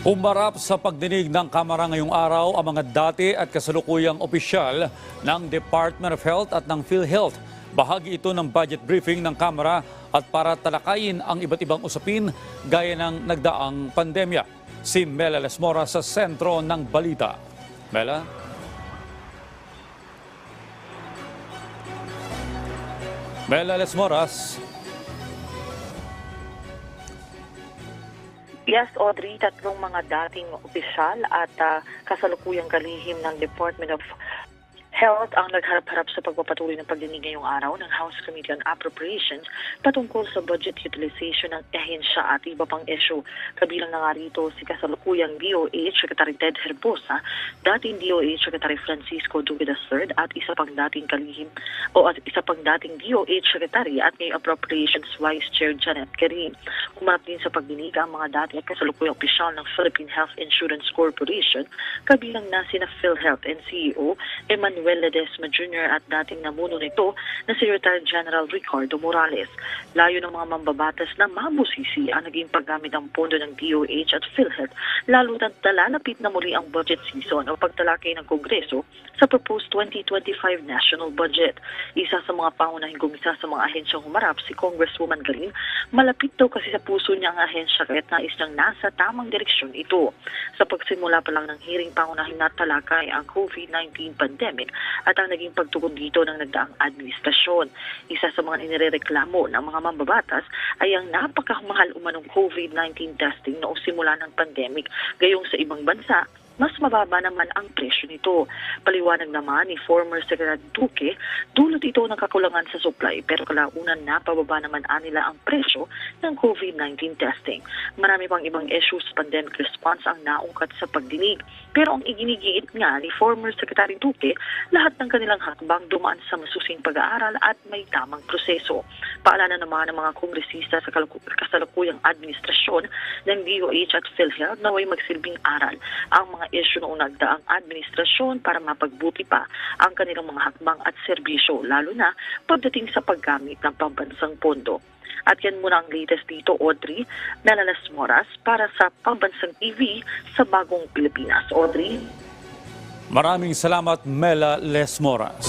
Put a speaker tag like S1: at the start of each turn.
S1: Umarap sa pagdinig ng Kamara ngayong araw ang mga dati at kasalukuyang opisyal ng Department of Health at ng PhilHealth. Bahagi ito ng budget briefing ng Kamara at para talakayin ang iba't ibang usapin gaya ng nagdaang pandemya. Si Mela Lesmora sa sentro ng balita. Mela? Mela Lesmoras.
S2: Yes, Audrey, tatlong mga dating opisyal at kasalukuyang kalihim ng Department of Health ang nagharap-harap sa pagpapatuloy ng pagdinig ngayong araw ng House Committee on Appropriations patungkol sa budget utilization ng ehensya at iba pang issue. Kabilang na nga rito si kasalukuyang DOH Secretary Ted Herbosa, dating DOH Secretary Francisco Duque III at isa pang dating DOH Secretary at ngayong Appropriations Vice Chair Janet Kerin. Umarap din sa pagdinig ang mga dati at kasalukuyang opisyal ng Philippine Health Insurance Corporation, kabilang na sina PhilHealth and CEO Emmanuel Ledesma Jr. at dating namuno nito na si Retired General Ricardo Morales. Layo ng mga mambabatas na mabusisi ang naging paggamit ng pondo ng DOH at PhilHealth, lalo na lalapit na muli ang budget season o pagtalakay ng Kongreso sa proposed 2025 national budget. Isa sa mga pangunahing gumisa sa mga ahensyang humarap, si Congresswoman Garin, malapit daw kasi sa puso niya ang ahensya kaya't nais niyang nasa tamang direksyon ito. Sa pagsimula pa lang ng hearing, pangunahing natalakay ang COVID-19 pandemic at ang naging pagtugon dito ng nagdaang administrasyon. Isa sa mga inirereklamo ng mga mambabatas ay ang napakamahal umanong COVID-19 testing noong simula ng pandemic. Gayong sa ibang bansa, mas mababa naman ang presyo nito. Paliwanag naman ni former Secretary Duque, dulot ito ng kakulangan sa supply pero kalaunan napababa naman nila ang presyo ng COVID-19 testing. Marami pang ibang issues pandemic response ang naungkat sa pagdinig. Pero ang iginigiit nga ni former Secretary Duque, lahat ng kanilang hakbang dumaan sa masusing pag-aaral at may tamang proseso. Paalala naman ng mga kongresista sa kasalukuyang administrasyon ng DOH at PhilHealth na way magsilbing aral ang mga issue noong nagdaang administrasyon para mapagbuti pa ang kanilang mga hakbang at serbisyo, lalo na pagdating sa paggamit ng pambansang pondo. At yan muna ang latest dito, Audrey. Mela Lesmoras para sa Pambansang TV sa Bagong Pilipinas. Audrey?
S1: Maraming salamat, Mela Lesmoras.